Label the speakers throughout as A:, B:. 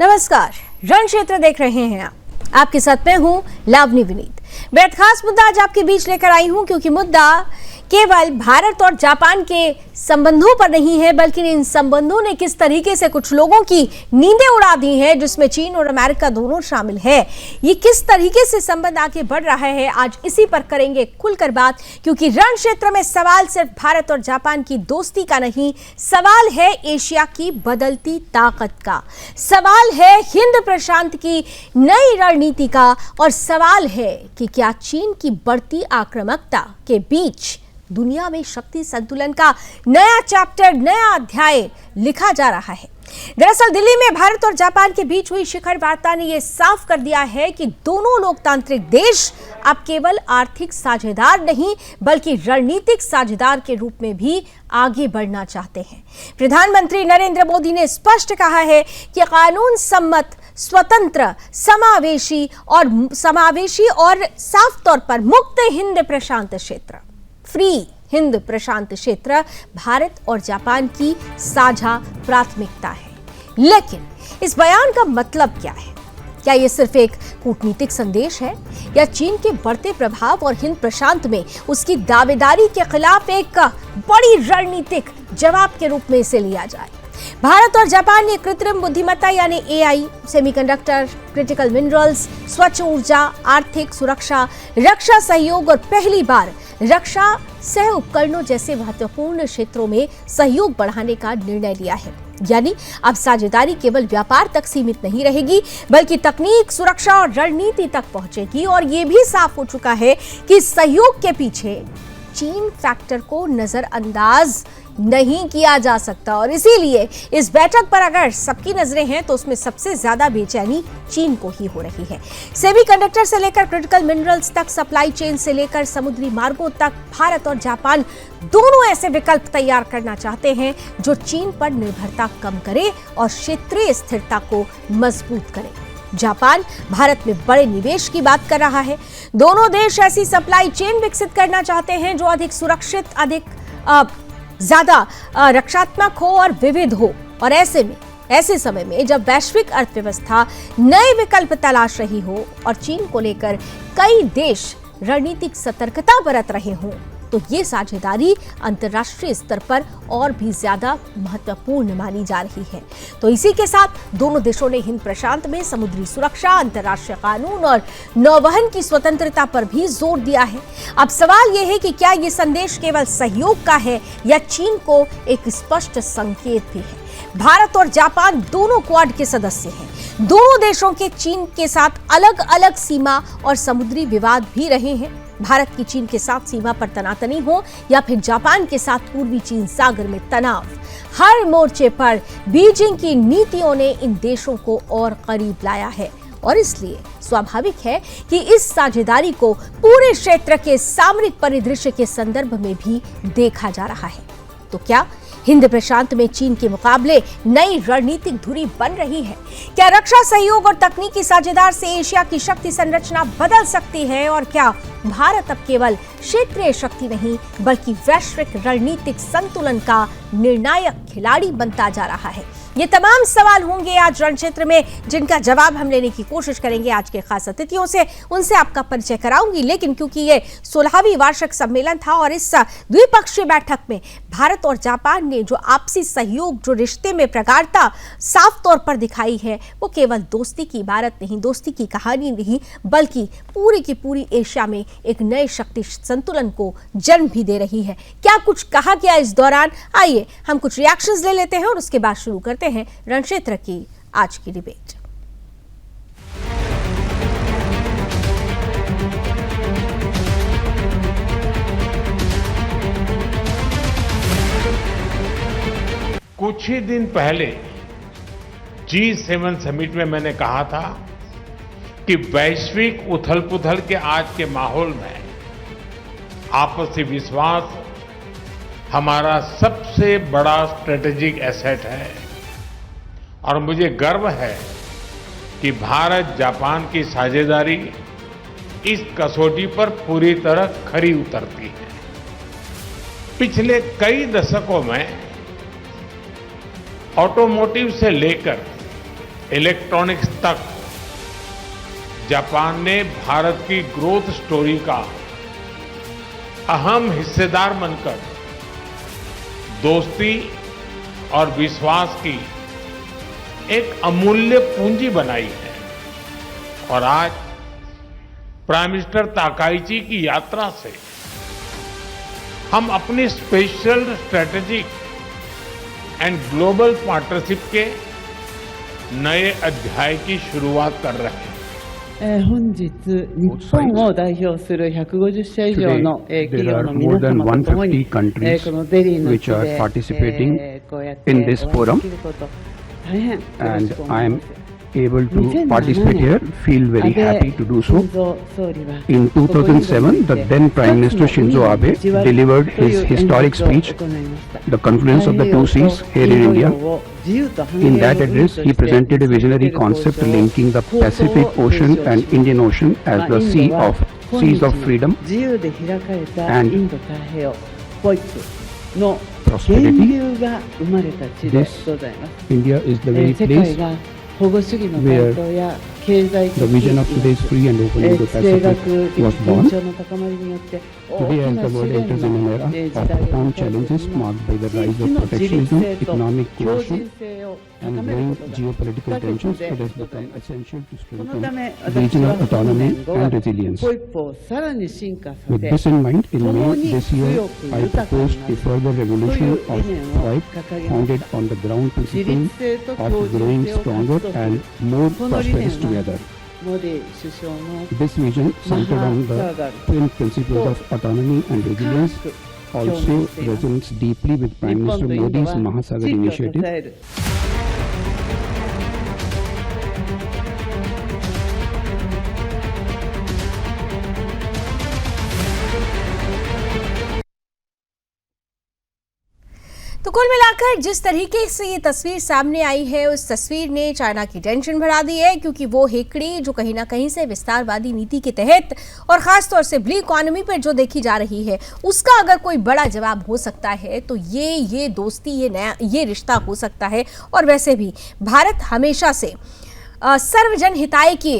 A: नमस्कार, रण क्षेत्र देख रहे हैं आप। आपके साथ मैं हूं लावनी विनीत। बेहद खास मुद्दा आज आपके बीच लेकर आई हूं क्योंकि मुद्दा केवल भारत और जापान के संबंधों पर नहीं है, बल्कि इन संबंधों ने किस तरीके से कुछ लोगों की नींदें उड़ा दी हैं, जिसमें चीन और अमेरिका दोनों शामिल है। ये किस तरीके से संबंध आगे बढ़ रहा है, आज इसी पर करेंगे खुलकर बात, क्योंकि रण क्षेत्र में सवाल सिर्फ भारत और जापान की दोस्ती का नहीं, सवाल है एशिया की बदलती ताकत का, सवाल है हिंद प्रशांत की नई रणनीति का, और सवाल है कि क्या चीन की बढ़ती आक्रामकता के बीच दुनिया में शक्ति संतुलन का नया चैप्टर, नया अध्याय लिखा जा रहा है। दरअसल दिल्ली में भारत और जापान के बीच हुई शिखर वार्ता ने यह साफ कर दिया है कि दोनों लोकतांत्रिक देश अब केवल आर्थिक साझेदार नहीं, बल्कि रणनीतिक साझेदार के रूप में भी आगे बढ़ना चाहते हैं। प्रधानमंत्री नरेंद्र मोदी ने स्पष्ट कहा है कि कानून सम्मत, स्वतंत्र, समावेशी और साफ तौर पर मुक्त हिंद प्रशांत क्षेत्र, फ्री हिंद प्रशांत क्षेत्र भारत और जापान की साझा प्राथमिकता है। लेकिन इस बयान का मतलब क्या है? क्या यह सिर्फ एक कूटनीतिक संदेश है, या चीन के बढ़ते प्रभाव और हिंद प्रशांत में उसकी दावेदारी के खिलाफ एक बड़ी रणनीतिक जवाब के रूप में इसे लिया जाए? भारत और जापान ने कृत्रिम बुद्धिमत्ता यानी एआई, सेमीकंडक्टर, क्रिटिकल मिनरल्स, स्वच्छ ऊर्जा, आर्थिक सुरक्षा, रक्षा सहयोग और पहली बार रक्षा सह उपकरणों जैसे महत्वपूर्ण क्षेत्रों में सहयोग बढ़ाने का निर्णय लिया है। यानी अब साझेदारी केवल व्यापार तक सीमित नहीं रहेगी, बल्कि तकनीक, सुरक्षा और रणनीति तक पहुंचेगी। और यह भी साफ हो चुका है कि सहयोग के पीछे चीन फैक्टर को नजरअंदाज नहीं किया जा सकता। और इसीलिए इस बैठक पर अगर सबकी नजरें हैं तो उसमें सबसे ज्यादा बेचैनी चीन को ही हो रही है। सेमीकंडक्टर से लेकर क्रिटिकल मिनरल्स तक, सप्लाई चेन से लेकर समुद्री मार्गों तक, भारत और जापान दोनों ऐसे विकल्प तैयार करना चाहते हैं जो चीन पर निर्भरता कम करे और क्षेत्रीय स्थिरता को मजबूत करे। जापान भारत में बड़े निवेश की बात कर रहा है। दोनों देश ऐसी सप्लाई चेन विकसित करना चाहते हैं जो अधिक सुरक्षित, अधिक ज्यादा रक्षात्मक हो और विविध हो। और ऐसे समय में जब वैश्विक अर्थव्यवस्था नए विकल्प तलाश रही हो और चीन को लेकर कई देश रणनीतिक सतर्कता बरत रहे हों, तो ये साझेदारी अंतर्राष्ट्रीय स्तर पर और भी ज्यादा महत्वपूर्ण मानी जा रही है। तो इसी के साथ दोनों देशों ने हिंद प्रशांत में समुद्री सुरक्षा, अंतर्राष्ट्रीय कानून और नौवहन की स्वतंत्रता पर भी जोर दिया है। अब सवाल यह है कि क्या ये संदेश केवल सहयोग का है, या चीन को एक स्पष्ट संकेत भी है? भारत और जापान दोनों क्वाड के सदस्य हैं। दोनों देशों के चीन के साथ अलग अलग सीमा और समुद्री विवाद भी रहे हैं। भारत की चीन के साथ सीमा पर तनातनी हो, या फिर जापान के साथ पूर्वी चीन सागर में तनाव, हर मोर्चे पर बीजिंग की नीतियों ने इन देशों को और करीब लाया है। और इसलिए स्वाभाविक है कि इस साझेदारी को पूरे क्षेत्र के सामरिक परिदृश्य के संदर्भ में भी देखा जा रहा है। तो क्या हिंद प्रशांत में चीन के मुकाबले नई रणनीतिक धुरी बन रही है? क्या रक्षा सहयोग और तकनीकी साझेदार से एशिया की शक्ति संरचना बदल सकती है? और क्या भारत अब केवल क्षेत्रीय शक्ति नहीं, बल्कि वैश्विक रणनीतिक संतुलन का निर्णायक खिलाड़ी बनता जा रहा है? ये तमाम सवाल होंगे आज रण क्षेत्र में, जिनका जवाब हम लेने की कोशिश करेंगे आज के खास अतिथियों से। उनसे आपका परिचय कराऊंगी, लेकिन क्योंकि ये 16वीं वार्षिक सम्मेलन था और इस द्विपक्षीय बैठक में भारत और जापान ने जो आपसी सहयोग, जो रिश्ते में प्रगाढ़ता साफ तौर पर दिखाई है, वो केवल दोस्ती की इबारत नहीं, दोस्ती की कहानी नहीं, बल्कि पूरी की पूरी एशिया में एक नए शक्ति संतुलन को जन्म भी दे रही है। क्या कुछ कहा गया इस दौरान? आइए हम कुछ रिएक्शंस ले लेते हैं और उसके बाद शुरू करते हैं रण क्षेत्र की आज की डिबेट।
B: कुछ ही दिन पहले G7 समिट में मैंने कहा था कि वैश्विक उथल-पुथल के आज के माहौल में आपसी विश्वास हमारा सबसे बड़ा स्ट्रेटेजिक एसेट है। और मुझे गर्व है कि भारत जापान की साझेदारी इस कसौटी पर पूरी तरह खरी उतरती है। पिछले कई दशकों में ऑटोमोटिव से लेकर इलेक्ट्रॉनिक्स तक जापान ने भारत की ग्रोथ स्टोरी का अहम हिस्सेदार बनकर दोस्ती और विश्वास की एक अमूल्य पूंजी बनाई है। और आज प्राइम मिनिस्टर ताकाइची की यात्रा से हम अपनी special strategic and global partnership के नए अध्याय की शुरुआत कर रहे हैं।
C: 本日、日本を代表する150社以上の企業の皆様と共に、このデリーの地でこうやってお会いできること大変嬉しく思います。
D: able to participate here, feel very happy to do so. In 2007, the then Prime Minister Shinzo Abe delivered his historic speech, The Confluence of the Two Seas, here in India. In that address, he presented a visionary concept linking the Pacific Ocean and Indian Ocean as the seas of freedom and prosperity. This India is the very place where the vision of today's free and open Indo-Pacific was born. Today, as the world enters in an era of profound challenges marked by the rise of protectionism, economic coercion, and growing geopolitical tensions, it has become essential to strengthen regional autonomy and resilience. With this in mind, in May this year, I proposed a further revolution of FOIP founded on the ground principle of growing stronger and more prosperous together. This vision, centered on the twin principles of autonomy and resilience, also resonates deeply with Prime Minister Modi's Mahasagar initiative.
A: तो कुल मिलाकर जिस तरीके से ये तस्वीर सामने आई है, उस तस्वीर ने चाइना की टेंशन बढ़ा दी है, क्योंकि वो हेकड़ी जो कहीं ना कहीं से विस्तारवादी नीति के तहत और खासतौर से ब्लू इकोनॉमी पर जो देखी जा रही है, उसका अगर कोई बड़ा जवाब हो सकता है तो ये दोस्ती, ये रिश्ता हो सकता है। और वैसे भी भारत हमेशा से सर्वजन हिताय के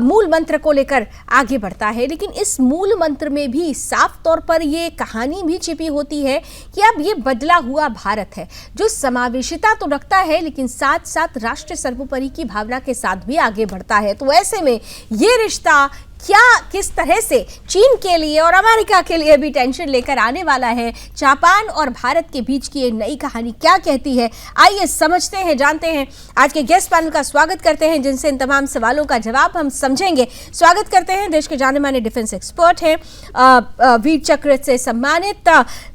A: मूल मंत्र को लेकर आगे बढ़ता है, लेकिन इस मूल मंत्र में भी साफ तौर पर ये कहानी भी छिपी होती है कि अब ये बदला हुआ भारत है जो समावेशिता तो रखता है, लेकिन साथ साथ राष्ट्र सर्वोपरि की भावना के साथ भी आगे बढ़ता है। तो ऐसे में ये रिश्ता क्या किस तरह से चीन के लिए और अमेरिका के लिए भी टेंशन लेकर आने वाला है, जापान और भारत के बीच की ये नई कहानी क्या कहती है, आइए समझते हैं, जानते हैं। आज के गेस्ट पैनल का स्वागत करते हैं, जिनसे इन तमाम सवालों का जवाब हम समझेंगे। स्वागत करते हैं देश के जाने माने डिफेंस एक्सपर्ट हैं, वीर चक्र से सम्मानित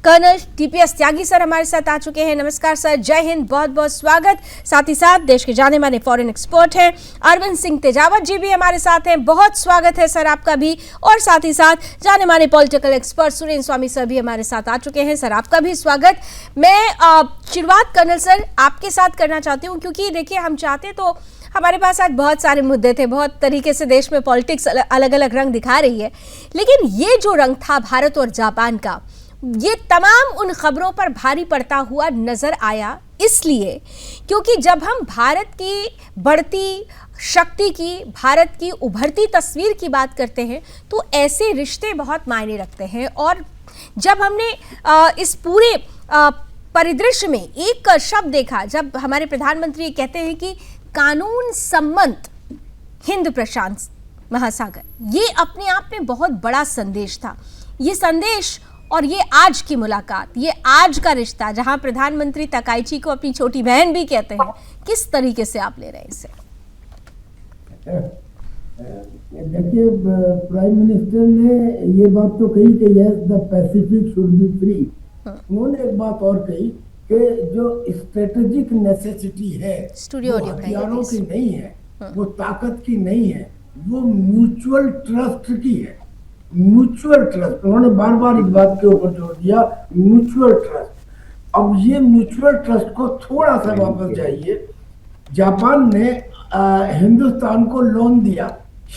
A: कर्नल TPS त्यागी सर हमारे साथ आ चुके हैं। नमस्कार सर, जय हिंद, बहुत बहुत स्वागत। साथ ही साथ देश के जाने माने फॉरेन एक्सपर्ट हैं अरविंद सिंह तेजावत जी भी हमारे साथ हैं, बहुत स्वागत है सर आपका भी। और साथ ही साथ जाने माने पॉलिटिकल एक्सपर्ट सुरेंद्र स्वामी सर भी हमारे साथ आ चुके हैं, सर आपका भी स्वागत। मैं शुरुआत कर्नल सर आपके साथ करना चाहती हूं, क्योंकि देखिए हम चाहते तो हमारे पास आज बहुत सारे मुद्दे थे, बहुत तरीके से देश में पॉलिटिक्स अलग अलग रंग दिखा रही है, लेकिन ये जो रंग था भारत और जापान का, ये तमाम उन खबरों पर भारी पड़ता हुआ नजर आया, इसलिए क्योंकि जब हम भारत की बढ़ती शक्ति की, भारत की उभरती तस्वीर की बात करते हैं तो ऐसे रिश्ते बहुत मायने रखते हैं। और जब हमने इस पूरे परिदृश्य में एक शब्द देखा, जब हमारे प्रधानमंत्री कहते हैं कि कानून सम्मत हिंद प्रशांत महासागर, ये अपने आप में बहुत बड़ा संदेश था। ये संदेश और ये आज की मुलाकात, ये आज का रिश्ता, जहां प्रधानमंत्री ताकाइची को अपनी छोटी बहन भी कहते हैं, किस तरीके से आप ले रहे हैं इसे?
E: देखिए, प्राइम मिनिस्टर ने ये बात तो कही कि yes the Pacific should be free. उन्होंने एक बात और कही कि जो स्ट्रेटेजिक नेसेसिटी है वो हथियारों की नहीं है, वो ताकत की नहीं है, वो म्यूचुअल ट्रस्ट की है। म्यूचुअल ट्रस्ट, उन्होंने बार बार इस बात के ऊपर जोर दिया, म्यूचुअल ट्रस्ट। अब ये म्यूचुअल ट्रस्ट को थोड़ा सा वापस जाइए। जापान ने हिंदुस्तान को लोन दिया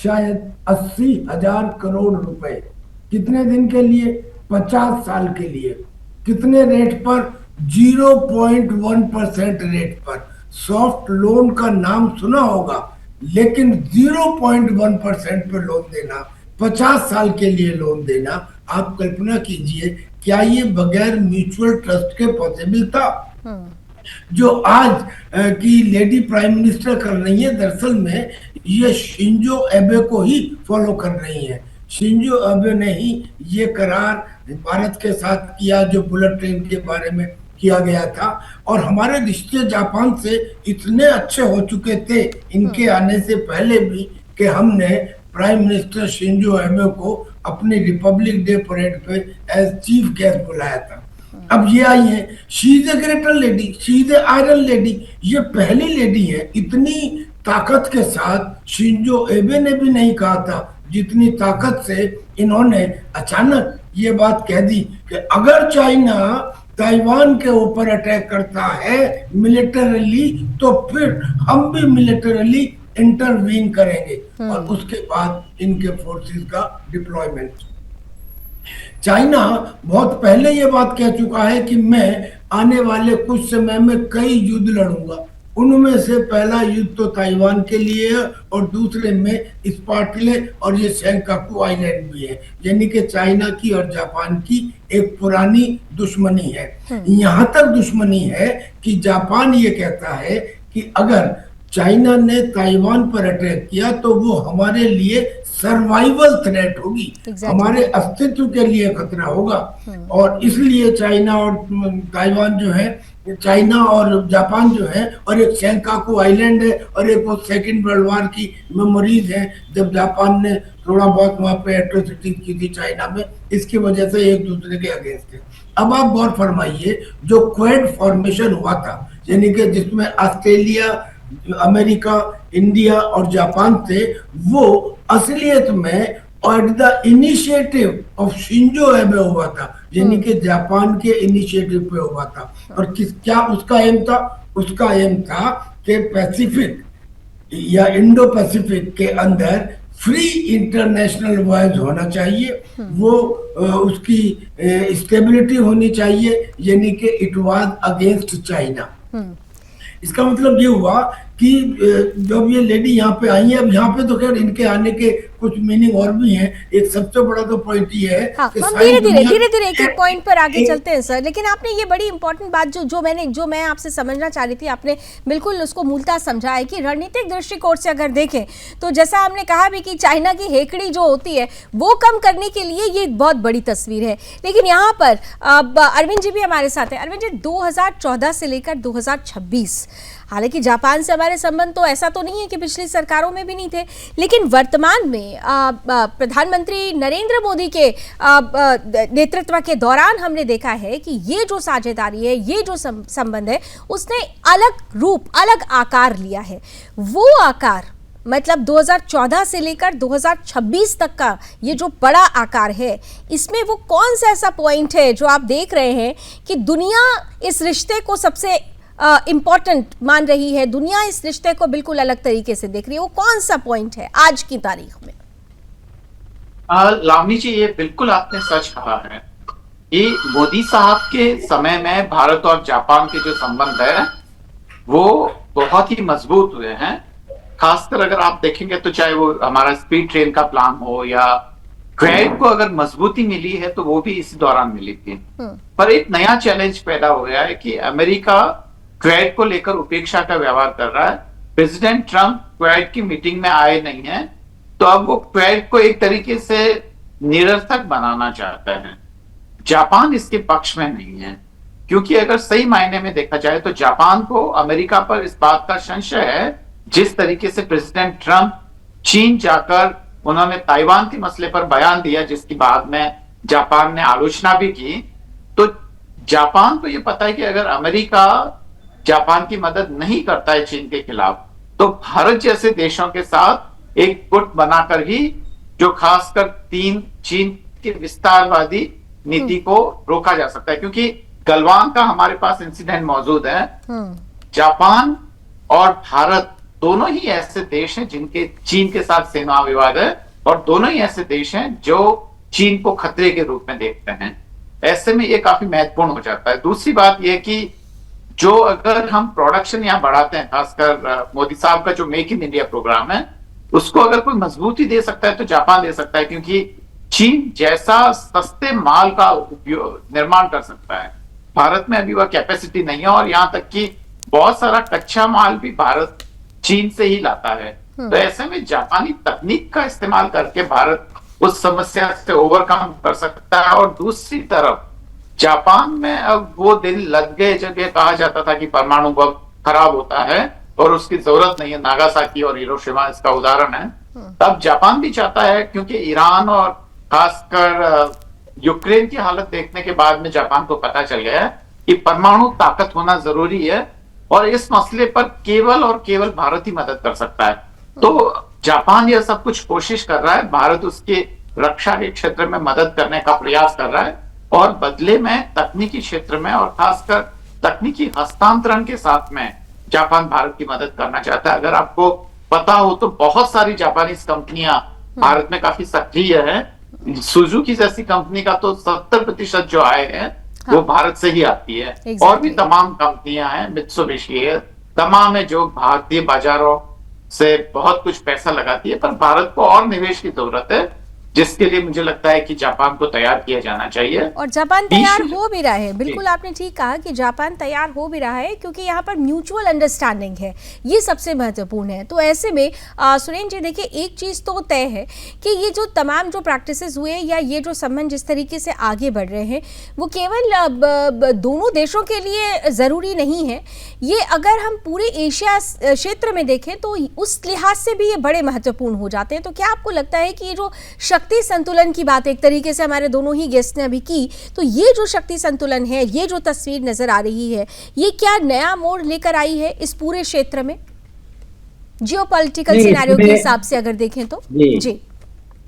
E: शायद 80,000 करोड़ रुपए, कितने दिन के लिए? 50 साल के लिए। कितने रेट पर? 0.1% रेट पर। सॉफ्ट लोन का नाम सुना होगा, लेकिन 0.1% पे लोन देना, 50 साल के लिए लोन देना, आप कल्पना कीजिए क्या ये बगैर म्यूचुअल ट्रस्ट के पॉसिबल था? जो आज की लेडी प्राइम मिनिस्टर कर रही है, दरअसल में ये शिंजो एबे को ही फॉलो कर रही है। शिंजो एबे ने ही ये करार भारत के साथ किया जो बुलेट ट्रेन के बारे में किया गया था, और हमारे रिश्ते जापान से इतने अच्छे हो चुके थे इनके आने से पहले भी कि हमने प्राइम मिनिस्टर शिंजो एबे को अपनी रिपब्लिक डे परेड पे एज चीफ गेस्ट बुलाया था। अब ये आई है, she is a greater lady, she is a iron lady, ये पहली लेडी है। इतनी ताकत के साथ शिंजो एबे ने भी नहीं कहा था जितनी ताकत से इन्होंने अचानक ये बात कह दी कि अगर चाइना ताइवान के ऊपर अटैक करता है मिलिटरली तो फिर हम भी मिलिटरली इंटरवीन करेंगे, और उसके बाद इनके फोर्सेस का डिप्लॉयमेंट। चाइना बहुत पहले ये बात कह चुका है कि मैं आने वाले कुछ समय में कई युद्ध लड़ूंगा, उनमें से पहला युद्ध तो ताइवान के लिए है और दूसरे में स्पार्टले और ये सेंकाकू आइलैंड भी है, यानी कि चाइना की और जापान की एक पुरानी दुश्मनी है। यहाँ तक दुश्मनी है कि जापान ये कहता है कि अगर चाइना ने ताइवान पर अटैक किया तो वो हमारे लिए सर्वाइवल थ्रेट होगी, हमारे अस्तित्व के लिए खतरा होगा, और इसलिए चाइना और ताइवान जो है, चाइना और जापान जो है, और एक सेंकाकू आइलैंड है और एक वो सेकेंड वर्ल्ड वार की मेमोरीज है जब जापान ने थोड़ा बहुत वहां पे एट्रोसिटी की थी चाइना में, इसकी वजह से एक दूसरे के अगेंस्ट है। अब आप गौर फरमाइए, जो क्वेड फॉर्मेशन हुआ था, यानी कि जिसमें ऑस्ट्रेलिया, अमेरिका, इंडिया और जापान थे, वो असलियत में और द इनिशिएटिव ऑफ शिंजो एबे हुआ था, यानी कि जापान के इनिशिएटिव पे हुआ था। और क्या उसका एम था? उसका एम था कि पैसिफिक या इंडो पैसिफिक के अंदर फ्री इंटरनेशनल वाइज होना चाहिए, वो उसकी स्टेबिलिटी होनी चाहिए, यानी कि इट वाज अगेंस्ट चाइना। इसका मतलब ये हुआ कि जब ये लेडी यहाँ पे आई है, अब यहाँ पे तो खैर इनके आने के कुछ मीनिंग और भी हैं। एक सबसे बड़ा तो पॉइंट ये है कि
A: धीरे धीरे एक पॉइंट पर आगे चलते हैं सर, लेकिन आपने ये बड़ी इंपॉर्टेंट बात जो मैं आपसे समझना चाह रही थी, आपने बिल्कुल उसको मूलतः समझा है कि रणनीतिक दृष्टिकोण से अगर देखें तो जैसा हमने कहा भी कि चाइना की हेकड़ी जो होती है वो कम करने के लिए ये बहुत बड़ी तस्वीर है। लेकिन यहाँ पर अरविंद जी भी हमारे साथ हैं। अरविंद जी, 2014 से लेकर 2026, हालांकि जापान से हमारे संबंध तो ऐसा तो नहीं है कि पिछली सरकारों में भी नहीं थे, लेकिन वर्तमान में प्रधानमंत्री नरेंद्र मोदी के नेतृत्व के दौरान हमने देखा है कि ये जो साझेदारी है, ये जो संबंध है, उसने अलग रूप, अलग आकार लिया है। वो आकार मतलब 2014 से लेकर 2026 तक का ये जो बड़ा आकार है, इसमें वो कौन सा ऐसा पॉइंट है जो आप देख रहे हैं कि दुनिया इस रिश्ते को सबसे इम्पोर्टेंट मान रही है, दुनिया इस रिश्ते को बिल्कुल अलग तरीके से देख रही है? वो कौन सा पॉइंट है आज की तारीख में?
F: लावनी जी, ये बिल्कुल आपने सच कहा है। ये मोदी साहब के समय में भारत और जापान के जो संबंध है वो बहुत ही मजबूत हुए हैं। खासकर अगर आप देखेंगे तो चाहे वो हमारा स्पीड ट्रेन का प्लान हो या क्वेड को अगर मजबूती मिली है तो वो भी इसी दौरान मिली थी। पर एक नया चैलेंज पैदा हो गया है कि अमेरिका क्वेड को लेकर उपेक्षा का व्यवहार कर रहा है। प्रेसिडेंट ट्रंप क्वेड की मीटिंग में आए नहीं हैं, तो अब वो क्वेड को एक तरीके से निरर्थक बनाना चाहता है। जापान इसके पक्ष में नहीं है, क्योंकि अगर सही मायने में देखा जाए तो जापान को अमेरिका पर इस बात का संशय है, जिस तरीके से प्रेसिडेंट ट्रंप चीन जाकर उन्होंने ताइवान के मसले पर बयान दिया, जिसकी बाद में जापान ने आलोचना भी की। तो जापान को यह पता है कि अगर अमेरिका जापान की मदद नहीं करता है चीन के खिलाफ, तो भारत जैसे देशों के साथ एक गुट बनाकर ही जो खासकर चीन के विस्तारवादी नीति को रोका जा सकता है। क्योंकि गलवान का हमारे पास इंसिडेंट मौजूद है। जापान और भारत दोनों ही ऐसे देश हैं जिनके चीन के साथ सीमा विवाद है, और दोनों ही ऐसे देश हैं जो चीन को खतरे के रूप में देखते हैं। ऐसे में ये काफी महत्वपूर्ण हो जाता है। दूसरी बात यह कि जो अगर हम प्रोडक्शन यहाँ बढ़ाते हैं, खासकर मोदी साहब का जो मेक इन इंडिया प्रोग्राम है, उसको अगर कोई मजबूती दे सकता है तो जापान दे सकता है, क्योंकि चीन जैसा सस्ते माल का उपयोग निर्माण कर सकता है, भारत में अभी वह कैपेसिटी नहीं है। और यहाँ तक कि बहुत सारा कच्चा माल भी भारत चीन से ही लाता है। तो ऐसे में जापानी तकनीक का इस्तेमाल करके भारत उस समस्या से ओवरकम कर सकता है। और दूसरी तरफ जापान में अब वो दिन लग गए जब ये कहा जाता था कि परमाणु बम खराब होता है और उसकी जरूरत नहीं है, नागासाकी और हिरोशिमा इसका उदाहरण है। तब जापान भी चाहता है, क्योंकि ईरान और खासकर यूक्रेन की हालत देखने के बाद में जापान को पता चल गया है कि परमाणु ताकत होना जरूरी है, और इस मसले पर केवल और केवल भारत ही मदद कर सकता है। तो जापान यह सब कुछ कोशिश कर रहा है, भारत उसके रक्षा के क्षेत्र में मदद करने का प्रयास कर रहा है, और बदले में तकनीकी क्षेत्र में और खासकर तकनीकी हस्तांतरण के साथ में जापान भारत की मदद करना चाहता है। अगर आपको पता हो तो बहुत सारी जापानीज कंपनियां भारत में काफी सक्रिय है। सुजुकी जैसी कंपनी का तो 70% जो आय है वो भारत से ही आती है। और भी तमाम कंपनियां हैं, मित्सुबिशी है, तमाम है जो भारतीय बाजारों से बहुत कुछ पैसा लगाती है। पर भारत को और निवेश की जरूरत है, जिसके लिए मुझे लगता है कि जापान को तैयार किया जाना चाहिए।
A: और जापान तैयार हो भी रहा है। बिल्कुल आपने ठीक कहा कि जापान तैयार हो भी रहा है, क्योंकि यहाँ पर म्यूचुअल अंडरस्टैंडिंग है, ये सबसे महत्वपूर्ण है। तो ऐसे में सुरेंद्र जी देखिए, एक चीज़ तो तय है कि ये जो तमाम जो प्रैक्टिसेस हुए या ये जो संबंध जिस तरीके से आगे बढ़ रहे हैं, वो केवल दोनों देशों के लिए ज़रूरी नहीं है। ये अगर हम पूरे एशिया क्षेत्र में देखें तो उस लिहाज से भी ये बड़े महत्वपूर्ण हो जाते हैं। तो क्या आपको लगता है कि ये जो शक्ति संतुलन की बात एक तरीके से हमारे दोनों ही गेस्ट ने अभी की, तो ये जो शक्ति संतुलन है, ये जो तस्वीर नजर आ रही है, ये क्या नया मोड़ लेकर आई है इस पूरे क्षेत्र में जियोपॉलिटिकल सिनेरियो के हिसाब से अगर देखें तो? जी,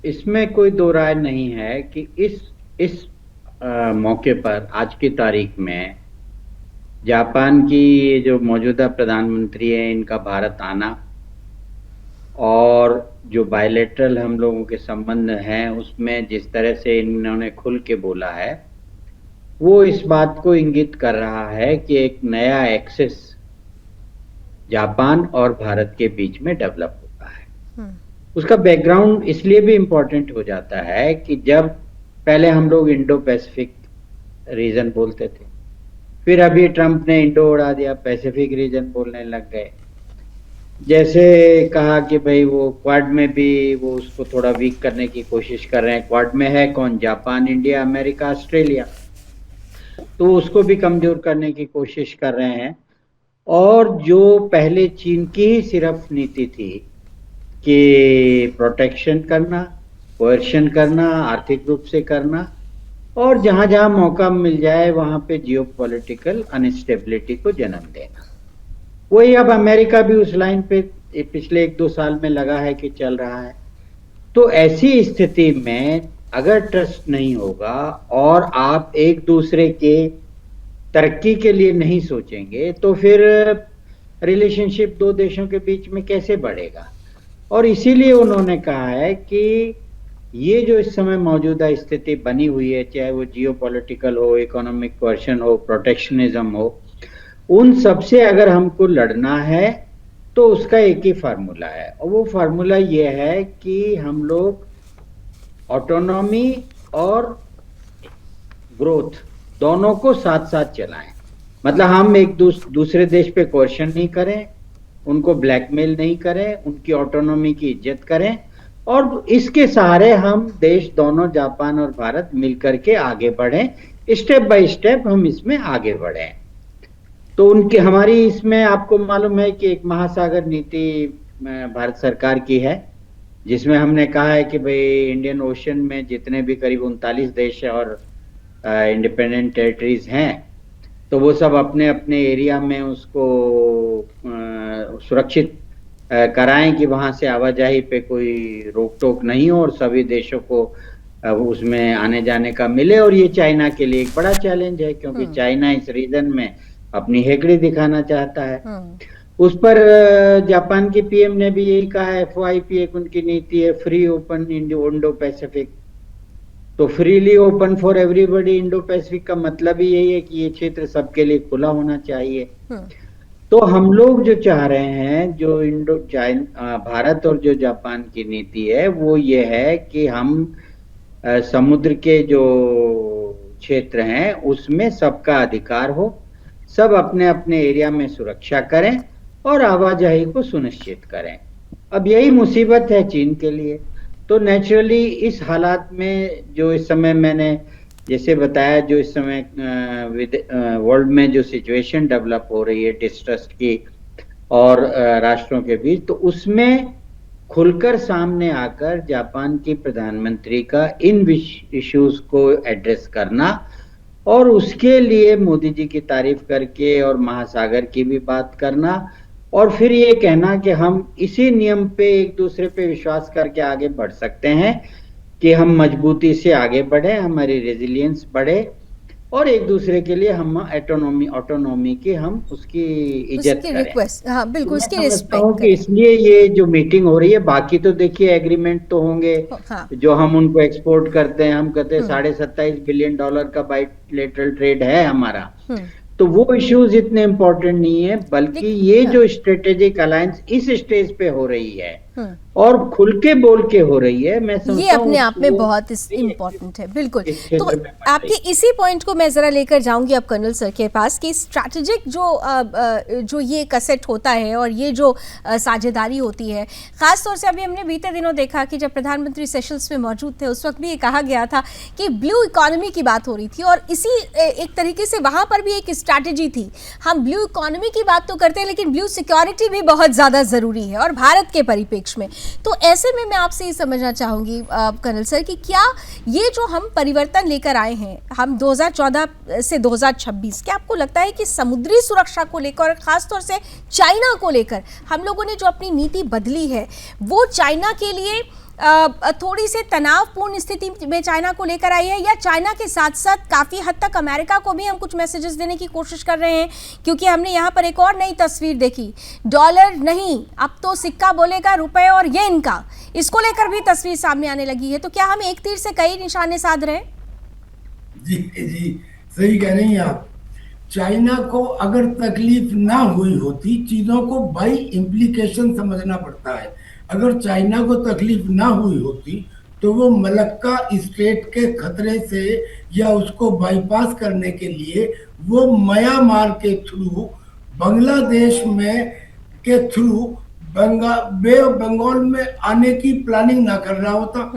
G: इसमें कोई दो राय नहीं है कि इस मौके पर आज की तारीख में जापान की जो मौजूदा प्रधानमंत्री है, इनका भारत आना और जो बायलैटरल हम लोगों के संबंध हैं उसमें जिस तरह से इन्होंने खुल के बोला है, वो इस बात को इंगित कर रहा है कि एक नया एक्सेस जापान और भारत के बीच में डेवलप होता है। उसका बैकग्राउंड इसलिए भी इम्पोर्टेंट हो जाता है कि जब पहले हम लोग इंडो पैसिफिक रीजन बोलते थे, फिर अभी ट्रंप ने इंडो उड़ा दिया, पैसिफिक रीजन बोलने लग गए। जैसे कहा कि भाई वो क्वाड में भी वो उसको थोड़ा वीक करने की कोशिश कर रहे हैं। क्वाड में है कौन? जापान, इंडिया, अमेरिका, ऑस्ट्रेलिया, तो उसको भी कमजोर करने की कोशिश कर रहे हैं। और जो पहले चीन की ही सिर्फ नीति थी कि प्रोटेक्शन करना, कोएर्शन करना, आर्थिक रूप से करना, और जहां जहां मौका मिल जाए वहां पे जियोपॉलिटिकल अनस्टेबिलिटी को जन्म देना, वही अब अमेरिका भी उस लाइन पे पिछले 1-2 साल में लगा है कि चल रहा है। तो ऐसी स्थिति में अगर ट्रस्ट नहीं होगा और आप एक दूसरे के तरक्की के लिए नहीं सोचेंगे, तो फिर रिलेशनशिप दो देशों के बीच में कैसे बढ़ेगा। और इसीलिए उन्होंने कहा है कि ये जो इस समय मौजूदा स्थिति बनी हुई है, चाहे वो जियोपॉलिटिकल हो, इकोनॉमिक कोएर्शन हो, प्रोटेक्शनिज्म हो, उन सब से अगर हमको लड़ना है तो उसका एक ही फार्मूला है, और वो फार्मूला ये है कि हम लोग ऑटोनॉमी और ग्रोथ दोनों को साथ साथ चलाएं। मतलब हम एक दूसरे देश पे कोएर्शन नहीं करें, उनको ब्लैकमेल नहीं करें, उनकी ऑटोनॉमी की इज्जत करें, और इसके सहारे हम देश दोनों, जापान और भारत मिलकर के आगे बढ़ें, स्टेप बाय स्टेप हम इसमें आगे बढ़ें। तो उनकी हमारी इसमें आपको मालूम है कि एक महासागर नीति भारत सरकार की है, जिसमें हमने कहा है कि भाई इंडियन ओशन में जितने भी करीब 39 देश और इंडिपेंडेंट टेरिटरीज हैं, तो वो सब अपने अपने एरिया में उसको सुरक्षित कराएं कि वहां से आवाजाही पे कोई रोक टोक नहीं हो और सभी देशों को उसमें आने जाने का मिले। और ये चाइना के लिए एक बड़ा चैलेंज है, क्योंकि चाइना इस रीजन में अपनी हेकड़ी दिखाना चाहता है। उस पर जापान की पीएम ने भी यही कहा है, FOIP एक उनकी नीति है, फ्री ओपन इंडो पैसिफिक। तो freely open for everybody Indo Pacific का मतलब ही यही है कि ये क्षेत्र सबके लिए खुला होना चाहिए। तो हम लोग जो चाह रहे हैं, जो इंडो चाइना भारत और जो जापान की नीति है वो ये है कि हम समुद्र के जो क्षेत्र हैं उसमें सबका अधिकार हो, सब अपने अपने एरिया में सुरक्षा करें और आवाजाही को सुनिश्चित करें। अब यही मुसीबत है चीन के लिए। तो नेचुरली इस हालात में जो इस समय मैंने जैसे बताया, जो इस समय वर्ल्ड में जो सिचुएशन डेवलप हो रही है डिस्ट्रस्ट की और राष्ट्रों के बीच, तो उसमें खुलकर सामने आकर जापान की प्रधानमंत्री का इन इश्यूज को एड्रेस करना और उसके लिए मोदी जी की तारीफ करके और महासागर की भी बात करना और फिर ये कहना कि हम इसी नियम पे एक दूसरे पे विश्वास करके आगे बढ़ सकते हैं कि हम मजबूती से आगे बढ़े, हमारी रेजिलियंस बढ़े और एक दूसरे के लिए हम ऑटोनॉमी की हम उसकी इज्जत करें।
A: रिक्वेस्ट, हाँ बिल्कुल, उसकी रिस्पेक्ट
G: कि इसलिए ये जो मीटिंग हो रही है, बाकी तो देखिए एग्रीमेंट तो होंगे, हाँ। जो हम उनको एक्सपोर्ट करते हैं, हम कहते हैं $27.5 बिलियन का बाइलेटरल ट्रेड है हमारा, तो वो इश्यूज इतने इम्पोर्टेंट नहीं है, बल्कि ये जो स्ट्रेटेजिक अलायंस इस स्टेज पे हो रही है और खुल के बोल के हो रही है, मैं समझता हूं
A: ये अपने आप में बहुत इम्पोर्टेंट है। बिल्कुल, तो आपके इसी पॉइंट को मैं जरा लेकर जाऊंगी अब कर्नल सर के पास कि स्ट्रैटेजिक जो ये कसेट होता है और ये जो साझेदारी होती है, खास तौर से अभी हमने बीते दिनों देखा कि जब प्रधानमंत्री सेशल्स में मौजूद थे उस वक्त भी ये कहा गया था कि ब्लू इकोनॉमी की बात हो रही थी और इसी एक तरीके से वहां पर भी एक स्ट्रैटेजी थी। हम ब्लू इकोनॉमी की बात तो करते हैं लेकिन ब्लू सिक्योरिटी भी बहुत ज्यादा जरूरी है और भारत के परिप्रेक्ष्य में। तो ऐसे में मैं आपसे ये समझना चाहूंगी कर्नल सर कि क्या ये जो हम परिवर्तन लेकर आए हैं, हम 2014 से 2026, क्या आपको लगता है कि समुद्री सुरक्षा को लेकर और खासतौर से चाइना को लेकर हम लोगों ने जो अपनी नीति बदली है वो चाइना के लिए थोड़ी से तनावपूर्ण स्थिति में चाइना को लेकर आई है, या चाइना के साथ साथ काफ़ी हद तक अमेरिका को भी हम कुछ मैसेजेस देने की कोशिश कर रहे हैं? क्योंकि हमने यहाँ पर एक और नई तस्वीर देखी, डॉलर नहीं अब तो सिक्का बोलेगा रुपए और येन का, इसको लेकर भी तस्वीर सामने आने लगी है। तो क्या हम एक तीर से कई निशाने साध रहे हैं?
E: जी सही कह रही हैं आप। चाइना को अगर तकलीफ ना हुई होती, चीजों को बाई इम्प्लीकेशन समझना पड़ता है, अगर चाइना को तकलीफ ना हुई होती तो वो मलक्का स्टेट के खतरे से या उसको बाईपास करने के लिए वो म्यांमार के थ्रू बांग्लादेश में के थ्रू बे ऑफ बंगाल में आने की प्लानिंग ना कर रहा होता।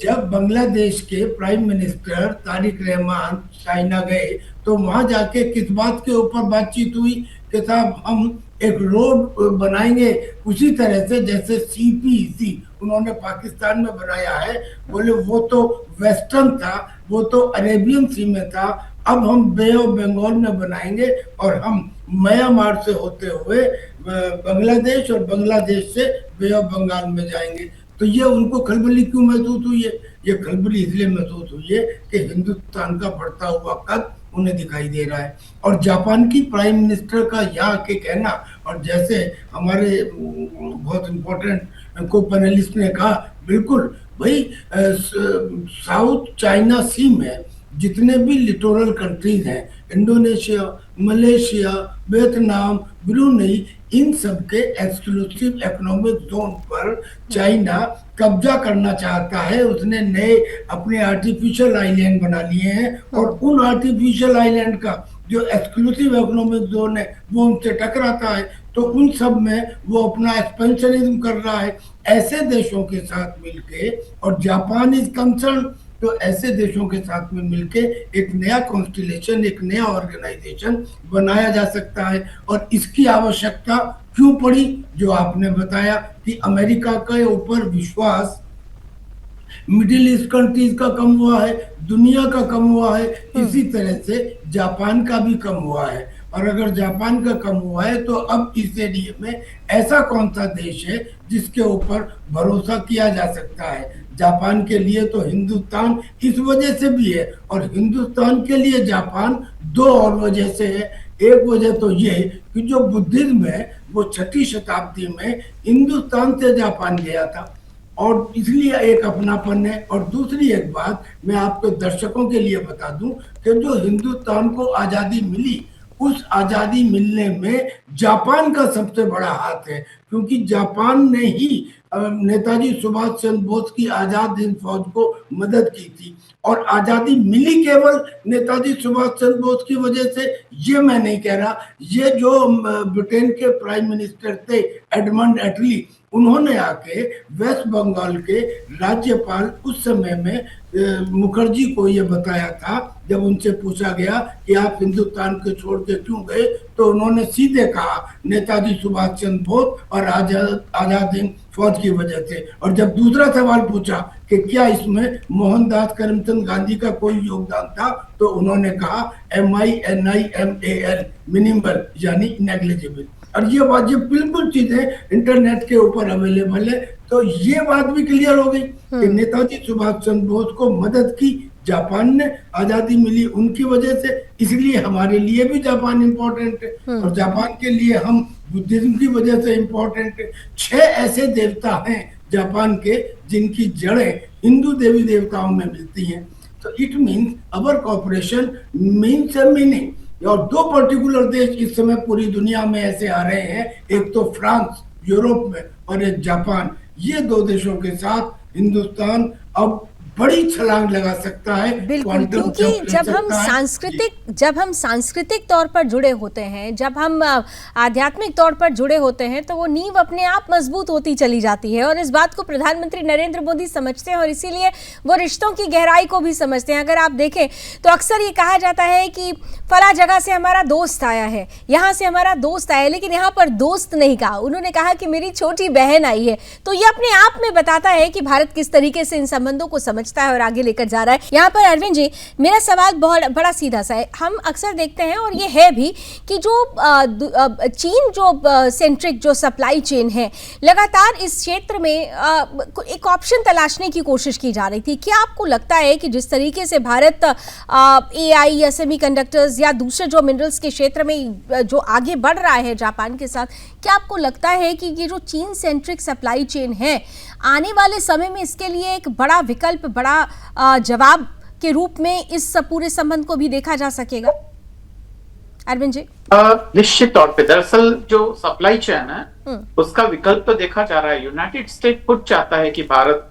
E: जब बांग्लादेश के prime minister Tariq Rahman China गए तो वहां जाके किस बात के ऊपर बातचीत हुई कि साहब हम एक रोड बनाएंगे उसी तरह से जैसे CPEC उन्होंने पाकिस्तान में बनाया है। बोले वो तो वेस्टर्न था, वो तो अरेबियन सी में था, अब हम बे ऑफ बंगाल में बनाएंगे और हम म्यांमार से होते हुए बांग्लादेश और बांग्लादेश से बे ऑफ बंगाल में जाएंगे। तो ये उनको खलबली क्यों महसूस हुई है? ये खलबली इसलिए महसूस हुई है कि हिंदुस्तान का बढ़ता हुआ कद उन्हें दिखाई दे रहा है। और जापान की प्राइम मिनिस्टर का यहाँ के कहना, और जैसे हमारे बहुत इम्पोर्टेंट को पैनलिस्ट ने कहा, बिल्कुल भाई साउथ चाइना सी में जितने भी लिटोरल कंट्रीज हैं, इंडोनेशिया, मलेशिया, वियतनाम, ब्रूनेई, इन सब के एक्सक्लूसिव इकोनॉमिक जोन पर चाइना कब्जा करना चाहता है। उसने नए अपने आर्टिफिशियल आइलैंड बना लिए हैं और उन आर्टिफिशियल आइलैंड का जो एक्सक्लूसिव इकोनॉमिक जोन है वो उनसे टकराता है, तो उन सब में वो अपना एक्सपेंशनिज्म कर रहा है। ऐसे देशों के साथ मिलके, और जापान इज कंसर्न, तो ऐसे देशों के साथ में मिलके एक नया कॉन्स्टिलेशन, एक नया ऑर्गेनाइजेशन बनाया जा सकता है। और इसकी आवश्यकता क्यों पड़ी? जो आपने बताया कि अमेरिका के ऊपर विश्वास मिडिल ईस्ट कंट्रीज का कम हुआ है, दुनिया का कम हुआ है, इसी तरह से जापान का भी कम हुआ है। और अगर जापान का कम हुआ है तो अब इस एरिया में ऐसा कौन सा देश है जिसके ऊपर भरोसा किया जा सकता है? जापान के लिए तो हिंदुस्तान इस वजह से भी है, और हिंदुस्तान के लिए जापान दो और वजह से है। एक वजह तो ये कि जो बुद्धिज्म है वो 6ठी शताब्दी में हिंदुस्तान से जापान गया था। और इसलिए एक अपनापन है। और दूसरी एक बात मैं आपको दर्शकों के लिए बता दूं कि जो हिंदुस्तान को आजादी मिली, उस आजादी मिलने में जापान का सबसे बड़ा हाथ है, क्योंकि जापान ने ही नेताजी सुभाष चंद्र बोस की आजाद हिंद फौज को मदद की थी। और आजादी मिली केवल नेताजी सुभाष चंद्र बोस की वजह से, ये मैं नहीं कह रहा। ये जो ब्रिटेन के प्राइम मिनिस्टर थे एडमंड एटली, उन्होंने आके वेस्ट बंगाल के राज्यपाल उस समय में मुखर्जी को ये बताया था। जब उनसे पूछा गया कि आप हिंदुस्तान को छोड़ के क्यों गए, तो उन्होंने सीधे कहा नेताजी सुभाष चंद्र बोस और आजाद हिंद फौज की वजह से। और जब दूसरा सवाल पूछा कि क्या इसमें मोहनदास करमचंद गांधी का कोई योगदान था, तो उन्होंने कहा MINIMAL, मिनिमल यानी नेग्लिजिबल। और ये बात, ये बिल्कुल चीजें इंटरनेट के ऊपर अवेलेबल है। तो ये बात भी क्लियर हो गई कि नेताजी सुभाष चंद्र बोस को मदद की जापान ने, आजादी मिली उनकी वजह से। इसलिए हमारे लिए भी जापान इंपॉर्टेंट है, और जापान के लिए हम बुद्धिज्म की वजह से इंपॉर्टेंट है। 6 ऐसे देवता हैं जापान के जिनकी जड़ें हिंदू देवी देवताओं में मिलती हैं। तो it means our cooperation means a meaning. और 2 पर्टिकुलर देश इस समय पूरी दुनिया में ऐसे आ रहे हैं, एक तो फ्रांस यूरोप में और एक जापान। ये 2 देशों के साथ हिंदुस्तान अब बड़ी छलांग लगा सकता है।
A: बिल्कुल, क्योंकि जब हम सांस्कृतिक तौर पर जुड़े होते हैं, जब हम आध्यात्मिक तौर पर जुड़े होते हैं, तो वो नींव अपने आप मजबूत होती चली जाती है। और इस बात को प्रधानमंत्री नरेंद्र मोदी समझते हैं, और इसीलिए वो रिश्तों की गहराई को भी समझते हैं। अगर आप देखें तो अक्सर ये कहा जाता है कि फला जगह से हमारा दोस्त आया है, यहाँ से हमारा दोस्त आया है, लेकिन यहाँ पर दोस्त नहीं कहा, उन्होंने कहा कि मेरी छोटी बहन आई है। तो ये अपने आप में बताता है कि भारत किस तरीके से इन संबंधों को समझता है और आगे लेकर जा रहा है। यहाँ पर अरविंद जी, मेरा सवाल बहुत बड़ा सीधा सा है। हम अक्सर देखते हैं, और ये है भी, कि जो चीन जो सेंट्रिक जो सप्लाई चेन है, लगातार इस क्षेत्र में एक ऑप्शन तलाशने की कोशिश की जा रही थी। क्या आपको लगता है कि जिस तरीके से भारत AI या सेमीकंडक्टर्स या दूसरे जो मिनरल्स के क्षेत्र में जो आगे बढ़ रहा है जापान के साथ, क्या आपको लगता है कि ये जो चीन सेंट्रिक सप्लाई चेन है, आने वाले समय में इसके लिए एक बड़ा विकल्प, बड़ा जवाब के रूप में इस पूरे संबंध को भी देखा जा सकेगा? अरविंद जी।
F: निश्चित तौर पे दरअसल जो सप्लाई चेन है उसका विकल्प तो देखा जा रहा है। यूनाइटेड स्टेट खुद चाहता है कि भारत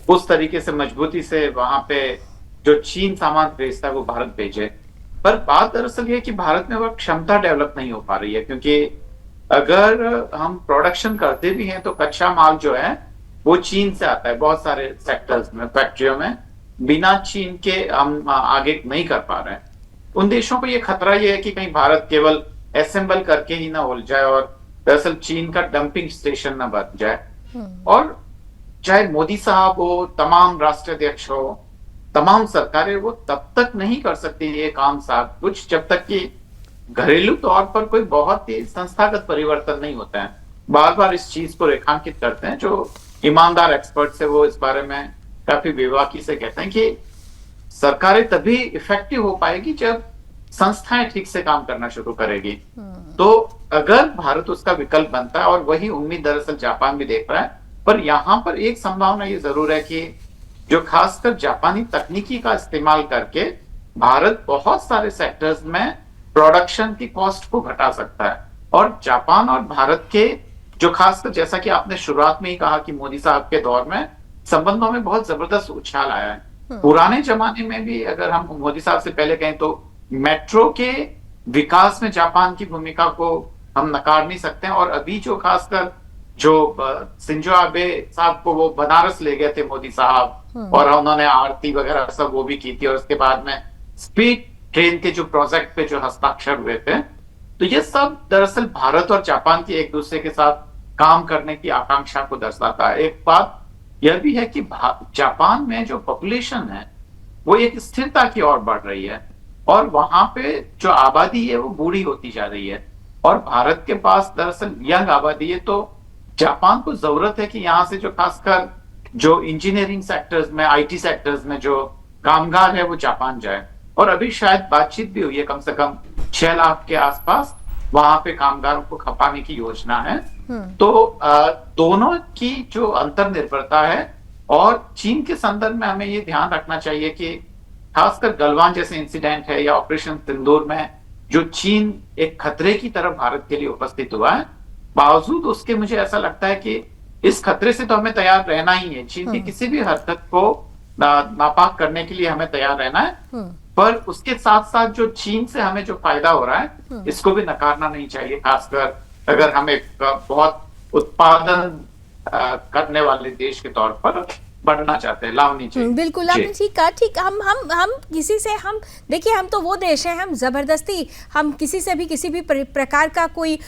F: उस तरीके से मजबूती से वहां पे जो चीन सामान भेजता है वो भारत भेजे। पर बात दरअसल ये कि भारत में वह क्षमता डेवलप नहीं हो पा रही है, क्योंकि अगर हम प्रोडक्शन करते भी हैं तो कच्चा माल जो है वो चीन से आता है। बहुत सारे सेक्टर्स में, फैक्ट्रियों में बिना चीन के हम आगे नहीं कर पा रहे हैं। उन देशों को ये खतरा ये है कि कहीं भारत केवल असेंबल करके ही ना हो जाए और दरअसल चीन का डंपिंग स्टेशन ना बन जाए। और चाहे मोदी साहब हो, तमाम राष्ट्राध्यक्ष हो, तमाम सरकारें, वो तब तक नहीं कर सकती ये काम साथ कुछ जब तक कि घरेलू तौर पर कोई बहुत ही संस्थागत परिवर्तन नहीं होता है। बार बार इस चीज को रेखांकित करते हैं जो ईमानदार एक्सपर्ट्स है, वो इस बारे में काफी बेबाकी से कहते हैं कि सरकारें तभी इफेक्टिव हो पाएगी जब संस्थाएं ठीक से काम करना शुरू करेगी। तो अगर भारत उसका विकल्प बनता है, और वही उम्मीद दरअसल जापान भी देख रहा है, पर यहां पर एक संभावना ये जरूर है कि जो खासकर जापानी तकनीकी का इस्तेमाल करके भारत बहुत सारे सेक्टर्स में प्रोडक्शन की कॉस्ट को घटा सकता है। और जापान और भारत के जो खासकर, जैसा कि आपने शुरुआत में ही कहा कि मोदी साहब के दौर में संबंधों में बहुत जबरदस्त उछाल आया है। पुराने जमाने में भी अगर हम मोदी साहब से पहले कहें तो मेट्रो के विकास में जापान की भूमिका को हम नकार नहीं सकते हैं। और अभी जो खासकर जो शिंजो आबे साहब को वो बनारस ले गए थे मोदी साहब, और उन्होंने आरती वगैरह सब वो भी की थी, और उसके बाद में स्पीड ट्रेन के जो प्रोजेक्ट पे जो हस्ताक्षर हुए थे, तो ये सब दरअसल भारत और जापान की एक दूसरे के साथ काम करने की आकांक्षा को दर्शाता है। एक बात यह भी है कि जापान में जो पॉपुलेशन है वो एक स्थिरता की ओर बढ़ रही है, और वहां पे जो आबादी है वो बूढ़ी होती जा रही है, और भारत के पास दरअसल यंग आबादी है। तो जापान को जरूरत है कि यहाँ से जो खासकर जो इंजीनियरिंग सेक्टर्स में, IT सेक्टर्स में जो कामगार है वो जापान जाए। और अभी शायद बातचीत भी हुई है, कम से कम 6 लाख के आसपास वहां पे कामगारों को खपाने की योजना है। तो दोनों की जो अंतर्निर्भरता है, और चीन के संदर्भ में हमें ये ध्यान रखना चाहिए कि खासकर गलवान जैसे इंसिडेंट है या ऑपरेशन सिंदूर में जो चीन एक खतरे की तरफ भारत के लिए उपस्थित हुआ है, बावजूद उसके मुझे ऐसा लगता है कि इस खतरे से तो हमें तैयार रहना ही है। चीन की किसी भी हरकत को नापाक करने के लिए हमें तैयार रहना है, पर उसके साथ साथ जो चीन से हमें जो फायदा हो रहा है इसको भी नकारना नहीं चाहिए, खासकर अगर हम एक बहुत उत्पादन करने वाले देश के तौर पर बढ़ना चाहते हैं। लावनी जी
A: बिल्कुल आपने ठीक कहा। ठीक, हम किसी से, हम देखिए, हम तो वो देश है, हम जबरदस्ती हम किसी से भी किसी भी प्रकार का कोई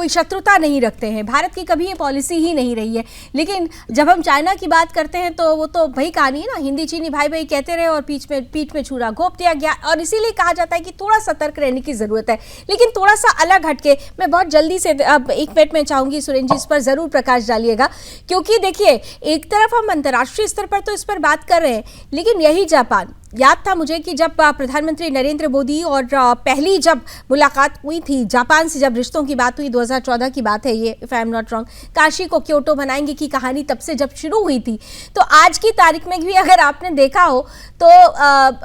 A: शत्रुता नहीं रखते हैं। भारत की कभी ये पॉलिसी ही नहीं रही है। लेकिन जब हम चाइना की बात करते हैं तो वो तो वही कहानी है ना, हिंदी चीनी भाई भाई कहते रहे और पीठ में छुरा घोंप दिया गया, और इसीलिए कहा जाता है कि थोड़ा सतर्क रहने की जरूरत है। लेकिन थोड़ा सा अलग हटके मैं बहुत जल्दी से अब 1 मिनट में चाहूंगी सुरेंद्र जी इस पर जरूर प्रकाश डालिएगा, क्योंकि देखिए एक तरफ हम अंतर्राष्ट्रीय स्तर पर तो इस पर बात कर रहे हैं, लेकिन यही जापान, याद था मुझे कि जब प्रधानमंत्री नरेंद्र मोदी और पहली जब मुलाकात हुई थी जापान से, जब रिश्तों की बात हुई, 2014 की बात है ये, if I am not wrong, Kashi को क्योटो बनाएंगे की कहानी तब से जब शुरू हुई थी। तो आज की तारीख में भी अगर आपने देखा हो तो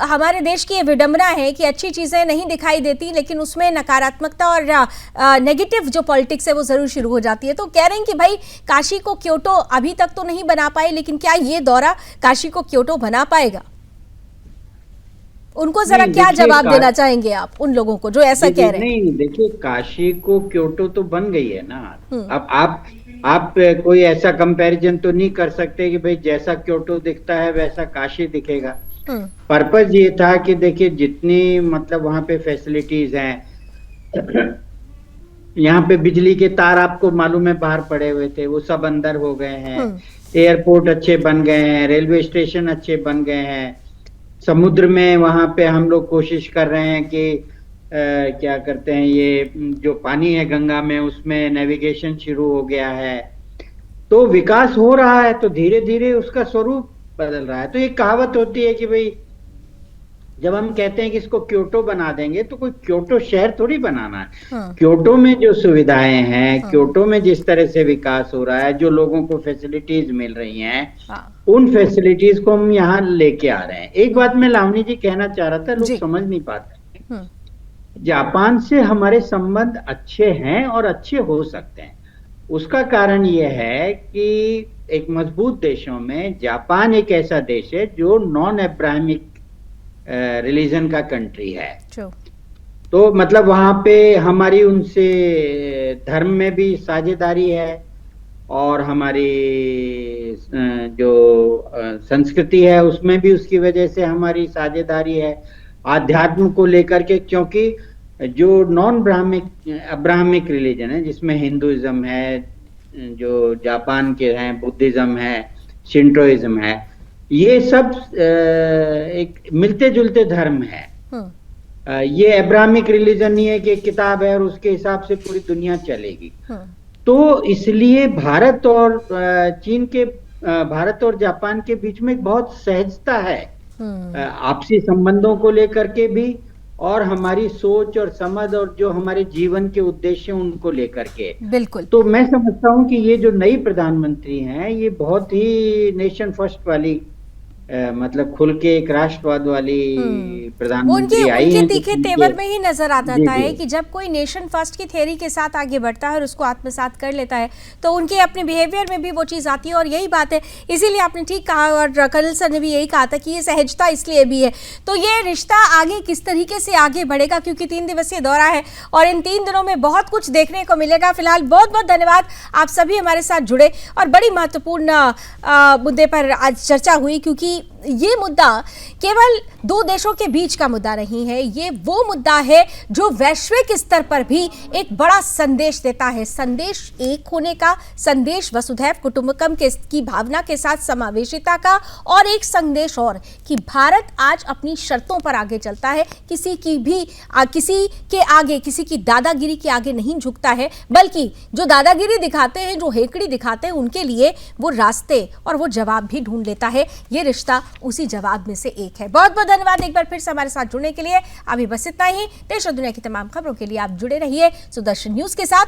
A: हमारे देश की ये विडंबना है कि अच्छी चीज़ें नहीं दिखाई देती, लेकिन उसमें नकारात्मकता और नेगेटिव जो पॉलिटिक्स है वो ज़रूर शुरू हो जाती है। तो कह रहे हैं कि भाई काशी को क्योटो अभी तक तो नहीं बना पाए, लेकिन क्या ये दौरा काशी को क्योटो बना पाएगा? उनको जरा क्या जवाब देना चाहेंगे आप उन लोगों को जो ऐसा कह रहे हैं?
G: नहीं, देखिए काशी को क्योटो तो बन गई है ना। अब आप कोई ऐसा कंपैरिजन तो नहीं कर सकते कि भाई जैसा क्योटो दिखता है वैसा काशी दिखेगा। पर्पस ये था कि देखिए जितनी मतलब वहां पे फैसिलिटीज हैं, यहाँ पे बिजली के तार आपको मालूम है बाहर पड़े हुए थे, वो सब अंदर हो गए हैं, एयरपोर्ट अच्छे बन गए हैं, रेलवे स्टेशन अच्छे बन गए हैं, समुद्र में वहां पे हम लोग कोशिश कर रहे हैं कि क्या करते हैं, ये जो पानी है गंगा में उसमें नेविगेशन शुरू हो गया है। तो विकास हो रहा है, तो धीरे धीरे उसका स्वरूप बदल रहा है। तो एक कहावत होती है कि भाई जब हम कहते हैं कि इसको क्योटो बना देंगे तो कोई क्योटो शहर थोड़ी बनाना है। क्योटो में जो सुविधाएं हैं, क्योटो में जिस तरह से विकास हो रहा है, जो लोगों को फैसिलिटीज मिल रही हैं, उन फैसिलिटीज को हम यहाँ लेके आ रहे हैं। एक बात मैं लावनी जी कहना चाह रहा था, लोग समझ नहीं पाते। जापान से हमारे संबंध अच्छे हैं और अच्छे हो सकते हैं। उसका कारण यह है कि एक मजबूत देशों में जापान एक ऐसा देश है जो नॉन अब्राहमिक रिलीजन का कंट्री है। तो मतलब वहां पे हमारी उनसे धर्म में भी साझेदारी है, और हमारी जो संस्कृति है उसमें भी उसकी वजह से हमारी साझेदारी है, आध्यात्म को लेकर के। क्योंकि जो नॉन अब्राहमिक रिलीजन है, जिसमें हिंदुइज्म है, जो जापान के हैं, बुद्धिज्म है, शिंटोइज्म है, ये सब एक मिलते जुलते धर्म है। ये अब्राहमिक रिलीजन नहीं है कि एक किताब है और उसके हिसाब से पूरी दुनिया चलेगी। तो इसलिए भारत और जापान के बीच में बहुत सहजता है, आपसी संबंधों को लेकर के भी, और हमारी सोच और समझ और जो हमारे जीवन के उद्देश्य उनको लेकर के। बिल्कुल। तो मैं समझता हूं कि ये जो नई प्रधानमंत्री हैं, ये बहुत ही नेशन फर्स्ट वाली मतलब खुल के एक राष्ट्रवाद वाली प्रधानमंत्री आई है।
A: उनके तीखे तेवर में ही नजर आता है कि जब कोई नेशन फर्स्ट की थ्योरी के साथ आगे बढ़ता है और उसको आत्मसात कर लेता है तो उनके अपने बिहेवियर में भी वो चीज़ आती है। और यही बात है, इसीलिए आपने ठीक कहा, और कर्नल सर ने भी यही कहा था कि ये सहजता इसलिए भी है। तो ये रिश्ता आगे किस तरीके से आगे बढ़ेगा, क्योंकि 3 दिवसीय दौरा है और इन 3 दिनों में बहुत कुछ देखने को मिलेगा। फिलहाल बहुत बहुत धन्यवाद, आप सभी हमारे साथ जुड़े और बड़ी महत्वपूर्ण मुद्दे पर आज चर्चा हुई, क्योंकि ये मुद्दा केवल 2 देशों के बीच का मुद्दा नहीं है, ये वो मुद्दा है जो वैश्विक स्तर पर भी एक बड़ा संदेश देता है। संदेश एक होने का, संदेश वसुधैव कुटुंबकम की भावना के साथ समावेशिता का, और एक संदेश और कि भारत आज अपनी शर्तों पर आगे चलता है, किसी के आगे, किसी की दादागिरी के आगे नहीं झुकता है, बल्कि जो दादागिरी दिखाते हैं, जो हेकड़ी दिखाते हैं, उनके लिए वो रास्ते और वो जवाब भी ढूंढ लेता है। ये रिश्ता उसी जवाब में से एक है। बहुत बहुत धन्यवाद एक बार फिर से हमारे साथ जुड़ने के लिए। अभी बस इतना ही। देश और दुनिया की तमाम खबरों के लिए आप जुड़े रहिए सुदर्शन न्यूज के साथ।